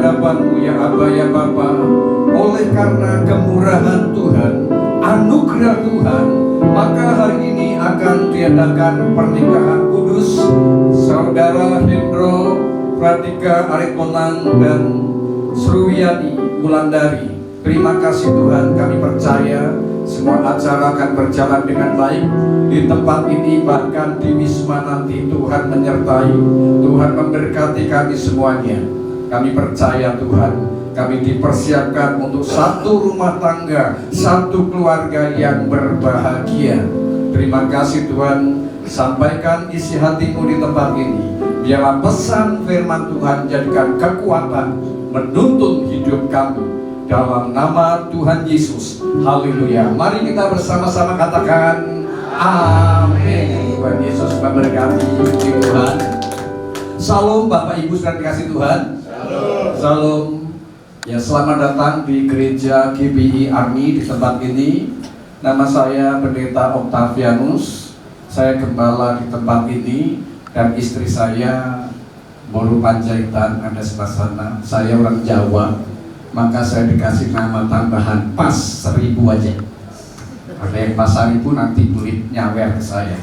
hadapan-Mu ya Aba ya Bapa. Oleh karena kemurahan Tuhan, anugerah Tuhan, maka hari ini akan diadakan pernikahan kudus Saudara Hendro Pradika Arikonang dan Sruwiyani Wulandari. Terima kasih Tuhan, kami percaya semua acara akan berjalan dengan baik di tempat ini, bahkan di Wisma nanti Tuhan menyertai, Tuhan memberkati kami semuanya. Kami percaya Tuhan, kami dipersiapkan untuk satu rumah tangga, satu keluarga yang berbahagia. Terima kasih Tuhan, sampaikan isi hati-Mu di tempat ini. Biarlah pesan firman Tuhan jadikan kekuatan menuntun hidup kami. Dalam nama Tuhan Yesus, haleluya. Mari kita bersama-sama katakan amin. Tuhan Yesus memberkati Tuhan. Salam Bapak Ibu saudara dikasih Tuhan. Salam. Ya, selamat datang di gereja GBI Army di tempat ini. Nama saya Pendeta Octavianus. Saya gembala di tempat ini dan istri saya Boru Panjaitan ada sebelah sana. Saya orang Jawa. Maka saya dikasih nama tambahan pas 1000 aja. Ada yang pas 1000 nanti boleh nyawer ke saya.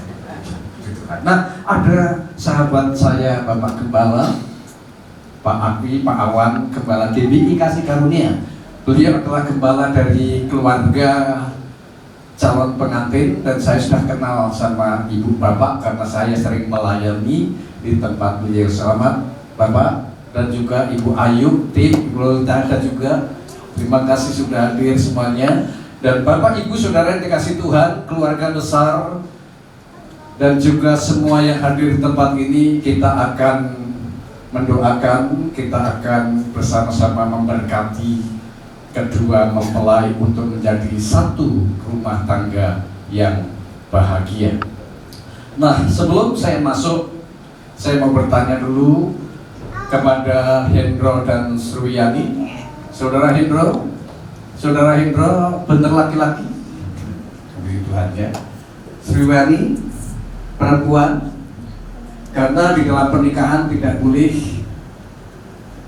Nah, ada sahabat saya Bapak Gembala, Pak Akwi, Pak Awan, Gembala GBI Kasih Karunia. Beliau adalah gembala dari keluarga calon pengantin dan saya sudah kenal sama Ibu Bapak karena saya sering melayani di tempat beliau. Selamat Bapak. Dan juga Ibu Ayu, tim Ibu Lolita ada juga. Terima kasih sudah hadir semuanya. Dan Bapak Ibu Saudara yang dikasih Tuhan, keluarga besar dan juga semua yang hadir di tempat ini, kita akan mendoakan, kita akan bersama-sama memberkati kedua mempelai untuk menjadi satu rumah tangga yang bahagia. Nah, sebelum saya masuk, saya mau bertanya dulu kepada Hendro dan Sruwiyani. Saudara Hendro benar laki-laki? Puji Tuhan ya. Sruwiyani perempuan, karena di dalam pernikahan tidak boleh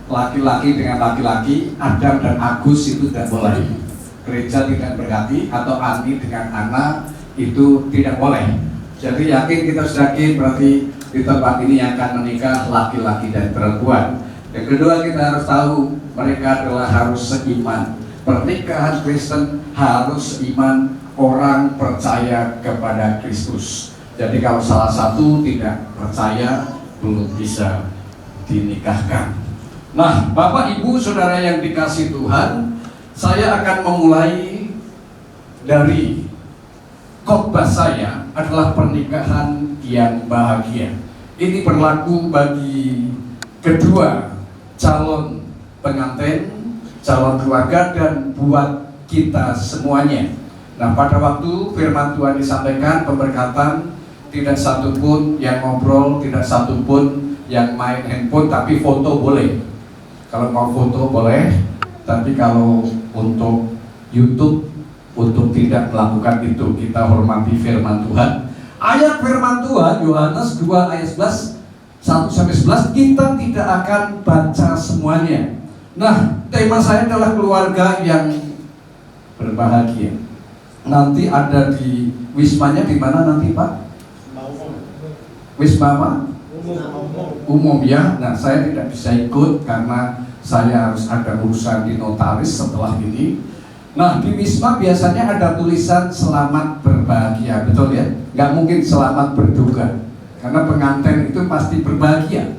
laki-laki dengan laki-laki, Adam dan Agus itu tidak boleh. Gereja tidak berkati, atau Ani dengan Ana itu tidak boleh. Jadi yakin, kita sudah yakin berarti di tempat ini yang akan menikah laki-laki dan perempuan. Yang kedua, kita harus tahu mereka adalah harus seiman. Pernikahan Kristen harus seiman, orang percaya kepada Kristus. Jadi kalau salah satu tidak percaya, belum bisa dinikahkan. Nah, Bapak Ibu Saudara yang dikasih Tuhan, saya akan memulai dari khotbah saya adalah pernikahan yang bahagia. Ini berlaku bagi kedua calon pengantin, calon keluarga, dan buat kita semuanya. Nah, pada waktu firman Tuhan disampaikan, pemberkatan, tidak satu pun yang ngobrol, tidak satu pun yang main handphone, tapi foto boleh. Kalau mau foto boleh, tapi kalau untuk YouTube, untuk tidak melakukan itu, kita hormati firman Tuhan. Ayat firman Tuhan Yohanes 2 ayat 11 1-11 kita tidak akan baca semuanya. Nah, tema saya adalah keluarga yang berbahagia. Nanti ada di wismanya, di mana nanti Pak? Wisma apa? Umum ya. Nah, saya tidak bisa ikut karena saya harus ada urusan di notaris setelah ini. Nah, di wisma biasanya ada tulisan selamat berbahagia, betul ya? Nggak mungkin selamat berduka, karena pengantin itu pasti berbahagia.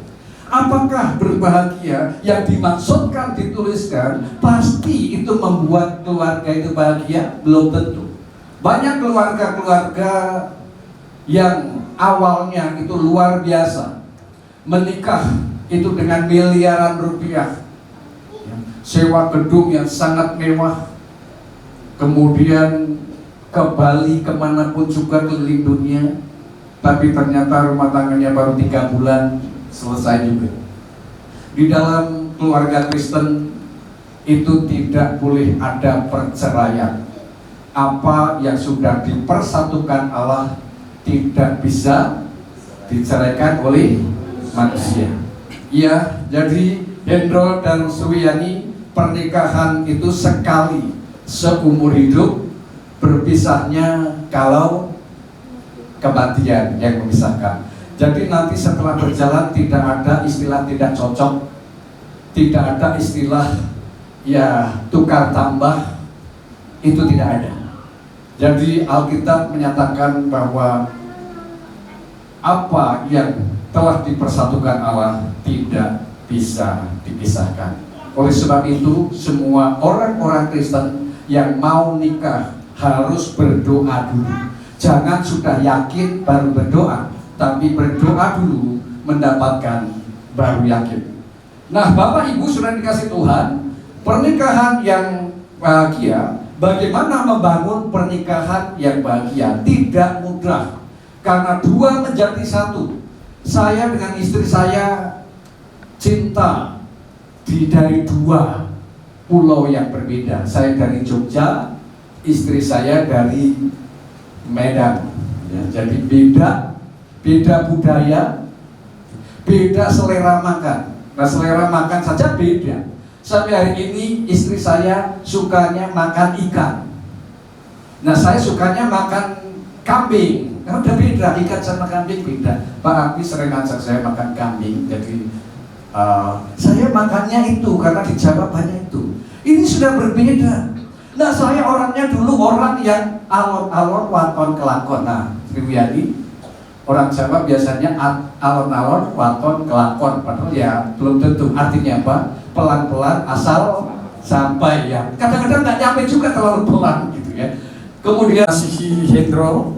Apakah berbahagia yang dimaksudkan dituliskan pasti itu membuat keluarga itu bahagia? Belum tentu. Banyak keluarga-keluarga yang awalnya itu luar biasa, menikah itu dengan miliaran rupiah, sewa gedung yang sangat mewah, kemudian ke Bali kemanapun juga keliling dunia, tapi ternyata rumah tangganya baru 3 bulan selesai juga. Di dalam keluarga Kristen itu tidak boleh ada perceraian. Apa yang sudah dipersatukan Allah tidak bisa diceraikan oleh manusia. Ya, jadi Hendro dan Suwiyani pernikahan itu sekali seumur hidup, berpisahnya kalau kematian yang memisahkan. Jadi nanti setelah berjalan tidak ada istilah tidak cocok, tidak ada istilah ya tukar tambah, itu tidak ada. Jadi Alkitab menyatakan bahwa apa yang telah dipersatukan Allah tidak bisa dipisahkan. Oleh sebab itu semua orang-orang Kristen yang mau nikah harus berdoa dulu. Jangan sudah yakin baru berdoa, tapi berdoa dulu mendapatkan baru yakin. Nah, Bapak Ibu sudah dikasih Tuhan, pernikahan yang bahagia, bagaimana membangun pernikahan yang bahagia? Tidak mudah, karena dua menjadi satu. Saya dengan istri saya cinta dari dua pulau yang berbeda. Saya dari Jogja, istri saya dari Medan ya, jadi beda budaya, beda selera makan. Nah, selera makan saja beda. Sampai hari ini istri saya sukanya makan ikan, nah saya sukanya makan kambing. Karena udah beda, ikan sama kambing beda. Pak Abi sering ngajak saya makan kambing, jadi saya makannya itu karena di Jawa banyak itu. Ini sudah berbeda. Nah, saya orangnya dulu orang yang alon-alon waton kelakon. Nah, Sriwiyadi orang Jawa biasanya alon-alon waton kelakon, padahal ya belum tentu. Artinya apa? Pelan-pelan asal sampai ya. Kadang-kadang nggak nyampe juga terlalu pelan gitu ya. Kemudian si Hendro,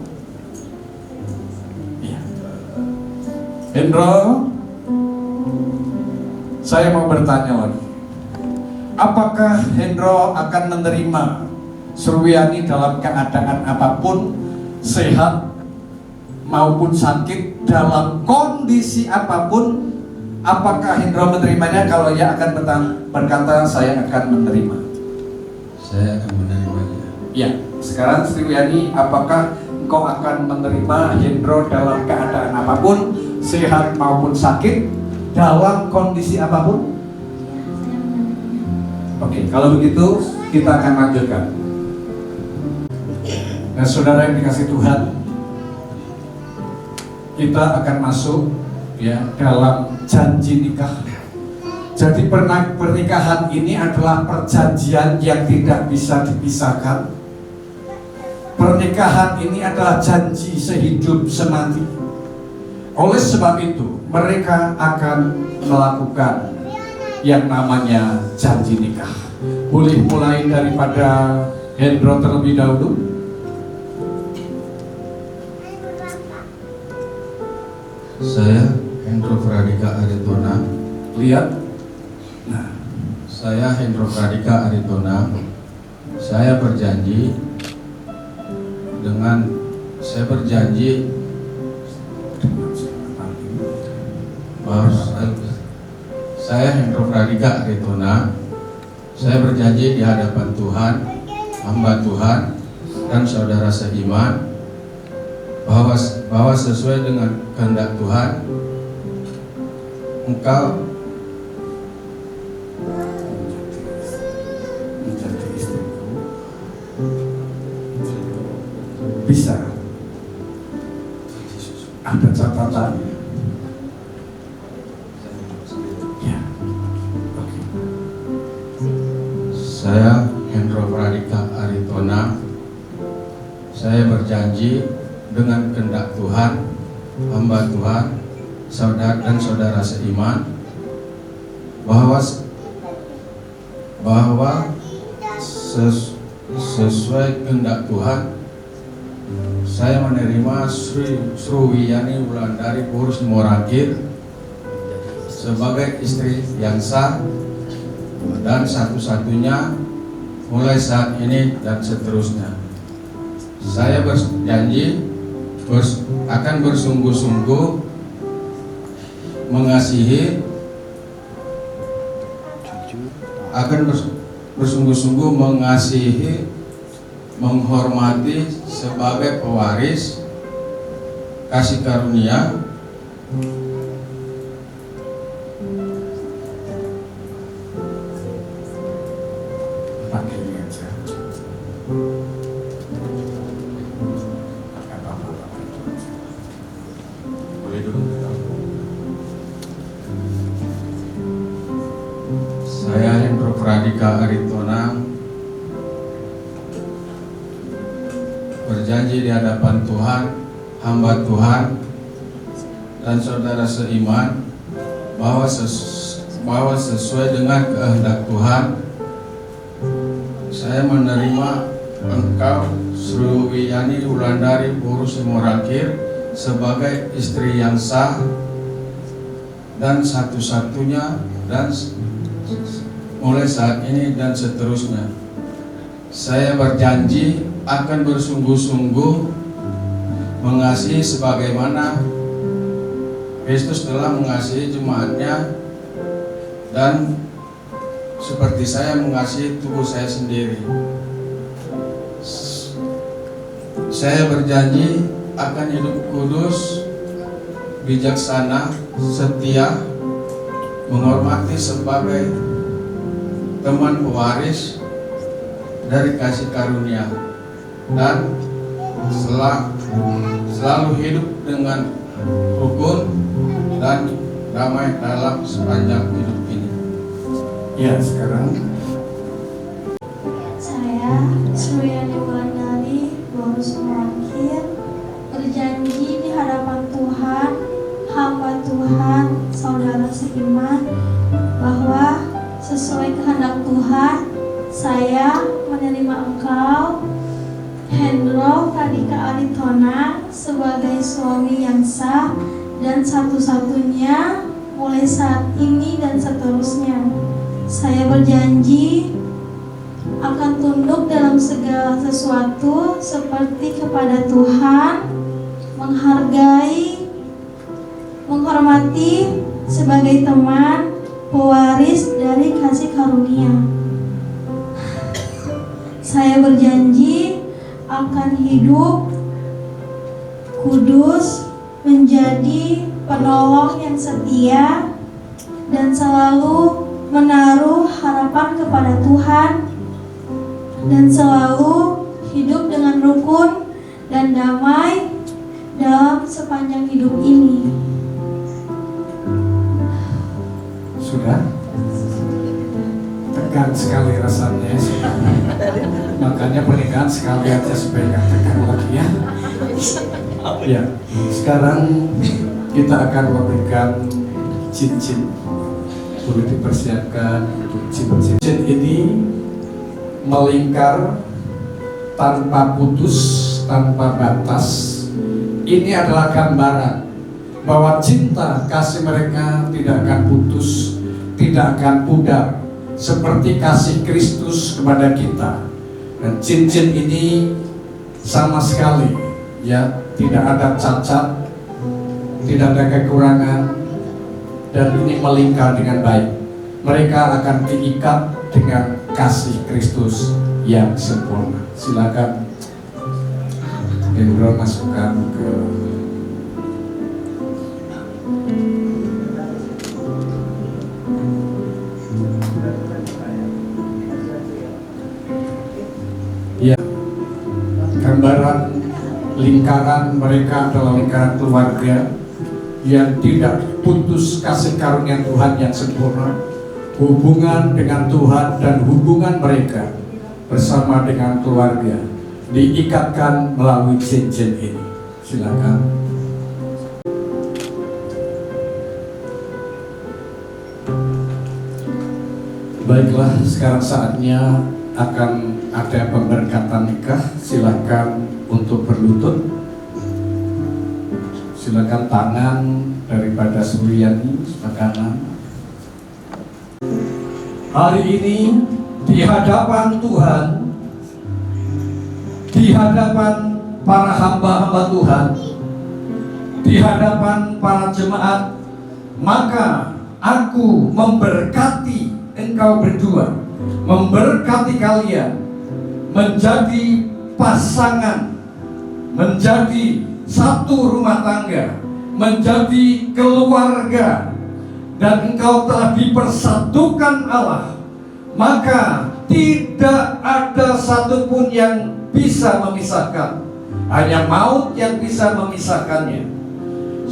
ya. Hendro, saya mau bertanya lagi. Apakah Hendro akan menerima Suryani dalam keadaan apapun, sehat maupun sakit, dalam kondisi apapun? Apakah Hendro menerimanya? Kalau ya akan berkata saya akan menerima. Saya akan menerimanya. Ya, sekarang Suryani, apakah engkau akan menerima Hendro dalam keadaan apapun, sehat maupun sakit, dalam kondisi apapun? Oke, kalau begitu kita akan lanjutkan. Nah, saudara yang dikasih Tuhan, kita akan masuk ya dalam janji nikah. Jadi pernikahan ini adalah perjanjian yang tidak bisa dipisahkan. Pernikahan ini adalah janji sehidup semati. Oleh sebab itu, mereka akan melakukan yang namanya janji nikah. Boleh mulai daripada Hendro terlebih dahulu. Saya Hendro Pradika Aritona. Lihat. Nah, Saya Hendro Pradika Aritona. Saya berjanji bahwa saya Hendro Pradika Aritona. Saya berjanji di hadapan Tuhan, hamba Tuhan, dan saudara seiman bahwa sesuai dengan kehendak Tuhan, engkau menjadi istriku. Bisa. Ada catatan. Ya. Oke. Saya Hendro Pradika Aritona. Saya berjanji dengan kehendak Tuhan, hamba Tuhan, saudara dan saudara seiman bahwa sesuai kehendak Tuhan, saya menerima Sruwiyani Wulandari Purus Morakir sebagai istri yang sah dan satu-satunya mulai saat ini dan seterusnya. Saya berjanji akan bersungguh-sungguh mengasihi, menghormati sebagai pewaris kasih karunia Saya Hendro Pradika Aritona berjanji di hadapan Tuhan, hamba Tuhan, dan saudara seiman bahwa sesuai dengan kehendak Tuhan, saya menerima engkau Sruwiyani Wulandari Purus Morakir sebagai istri yang sah dan satu-satunya dan mulai saat ini dan seterusnya. Saya berjanji akan bersungguh-sungguh mengasihi sebagaimana Kristus telah mengasihi jemaatnya, dan seperti saya mengasihi tubuh saya sendiri. Saya berjanji akan hidup kudus, bijaksana, setia, menghormati sebagai teman pewaris dari kasih karunia, dan selalu hidup dengan rukun dan damai dalam sepanjang hidup ini. Ya, sekarang saya Sruwiyani Wulandari Purus Morakir berjanji di hadapan Tuhan, hamba Tuhan, saudara seiman bahwa sesuai kehendak Tuhan, saya menerima engkau, Hendro Pradika Aritona, sebagai suami yang sah dan satu-satunya mulai saat ini dan seterusnya. Saya berjanji akan tunduk dalam segala sesuatu seperti kepada Tuhan, menghargai, menghormati sebagai teman, pewaris dari kasih karunia. Saya berjanji akan hidup kudus, menjadi penolong yang setia, dan selalu menaruh harapan kepada Tuhan, dan selalu hidup dengan rukun dan damai dalam sepanjang hidup ini. Sudah? Tegang sekali rasanya. Makanya pernikahan sekali aja supaya nggak tegang lagi ya. Ya, sekarang kita akan memberikan cincin. Boleh dipersiapkan untuk cincin. Cincin ini melingkar tanpa putus, tanpa batas. Ini adalah gambaran bahwa cinta kasih mereka tidak akan putus, tidak akan pudar, seperti kasih Kristus kepada kita. Dan cincin ini sama sekali ya tidak ada cacat, tidak ada kekurangan, dan ini melingkar dengan baik. Mereka akan diikat dengan kasih Kristus yang sempurna. Silakan Hendro masukkan ke ya, gambaran lingkaran mereka adalah lingkaran keluarga yang tidak putus kasih karunia Tuhan yang sempurna, hubungan dengan Tuhan dan hubungan mereka bersama dengan keluarga diikatkan melalui cincin ini. Silakan. Baiklah, sekarang saatnya akan ada pemberkatan nikah. Silakan untuk berlutut. Silakan tangan daripada Suryani sebelah kanan. Hari ini di hadapan Tuhan, di hadapan para hamba-hamba Tuhan, di hadapan para jemaat, maka aku memberkati engkau berdua, memberkati kalian menjadi pasangan, menjadi satu rumah tangga, menjadi keluarga, dan engkau telah dipersatukan Allah. Maka tidak ada satupun yang bisa memisahkan, hanya maut yang bisa memisahkannya.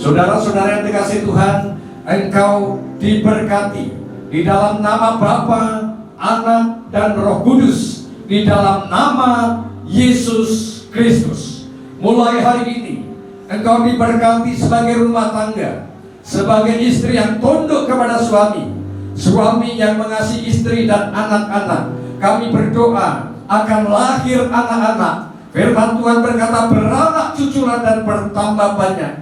Saudara-saudara yang dikasihi Tuhan, engkau diberkati di dalam nama Bapa, Anak, dan Roh Kudus, di dalam nama Yesus Kristus. Mulai hari ini engkau diberkati sebagai rumah tangga, sebagai istri yang tunduk kepada suami, suami yang mengasihi istri dan anak-anak. Kami berdoa akan lahir anak-anak. Firman Tuhan berkata beranak cucuran dan bertambah banyak.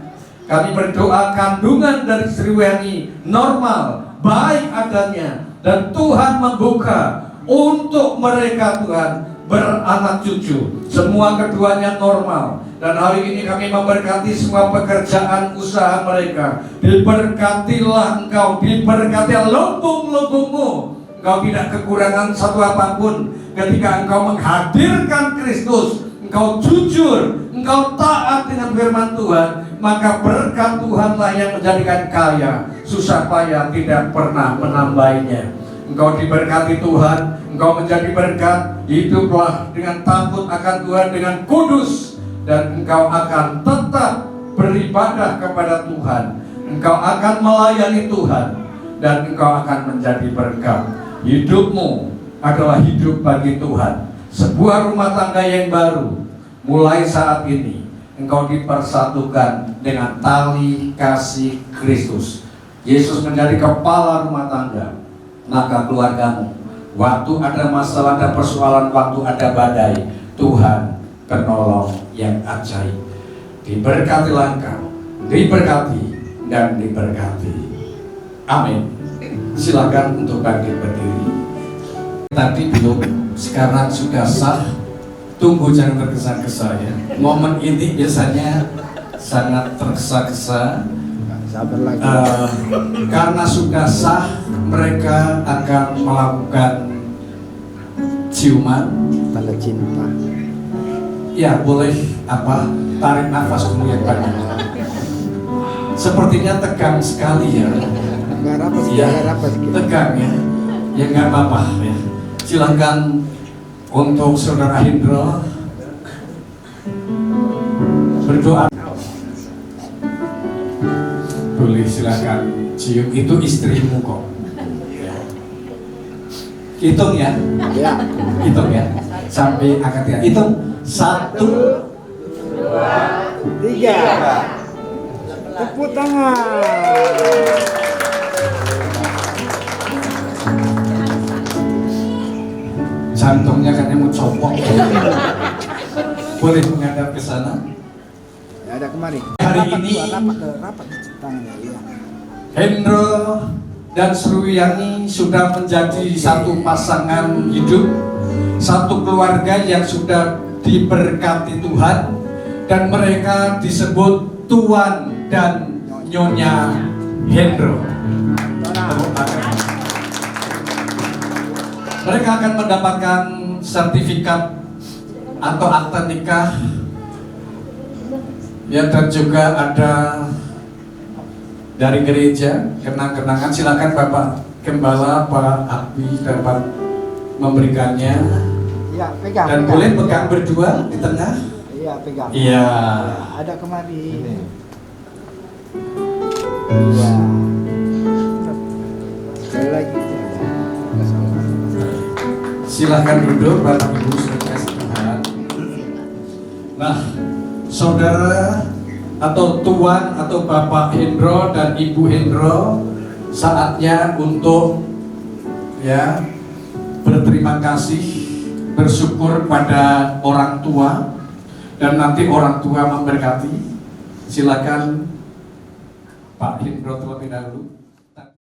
Kami berdoa kandungan dari Sriweni normal, baik adanya, dan Tuhan membuka untuk mereka Tuhan beranak cucu. Semua keduanya normal. Dan hari ini kami memberkati semua pekerjaan usaha mereka. Diberkatilah engkau, diberkati lumbung-lumbungmu. Engkau tidak kekurangan satu apapun. Ketika engkau menghadirkan Kristus, engkau jujur, engkau taat dengan firman Tuhan, maka berkat Tuhanlah yang menjadikan kaya. Susah payah tidak pernah menambahinya. Engkau diberkati Tuhan, engkau menjadi berkat. Hiduplah dengan takut akan Tuhan, dengan kudus, dan engkau akan tetap beribadah kepada Tuhan. Engkau akan melayani Tuhan, dan engkau akan menjadi berkat. Hidupmu adalah hidup bagi Tuhan, sebuah rumah tangga yang baru. Mulai saat ini engkau dipersatukan dengan tali kasih Kristus. Yesus menjadi kepala rumah tangga, maka keluargamu, waktu ada masalah, ada persoalan, waktu ada badai, Tuhan penolong yang ajaib. Diberkatilah engkau, diberkati dan diberkati. Amin. Silakan untuk bangkit berdiri. Tadi belum, sekarang sudah sah. Tunggu, jangan tergesa-gesa ya. Momen ini biasanya sangat tergesa-gesa. Karena sudah sah, mereka akan melakukan ciuman tanda cinta. Ya, boleh tarik nafas dulu yang banyak. Sepertinya tegang sekali ya. Tegang ya. Ya nggak apa-apa ya. Silakan untuk Saudara Hendro berdoa. Boleh silakan cium, itu istrimu kok. Hitung ya. Ya. Hitung ya. Sampai akad ya. Hitung 1, 3. Tepuk tangan. jantungnya kayaknya mau copot. Boleh menghadap ke sana. Ya, ada kemari. Hari ini Rapat tangannya. Ya. Hendro dan Sruyani sudah menjadi satu pasangan hidup, satu keluarga yang sudah diberkati Tuhan, dan mereka disebut Tuan dan Nyonya Hendro. Mereka akan mendapatkan sertifikat atau akta nikah, ya, dan juga ada dari gereja kenang-kenangan. Silakan Bapak Gembala, Pak Abi dapat memberikannya. Ya, pegang. Dan boleh pegang berdua di tengah. Iya, pegang. Iya. Ada kemari. Iya. Sekali lagi. Silakan duduk Bapak Ibu saudara sekalian. Nah, saudara atau Tuan atau Bapak Hendro dan Ibu Hendro, saatnya untuk ya berterima kasih, bersyukur pada orang tua, dan nanti orang tua memberkati. Silakan Pak Hendro terlebih dahulu.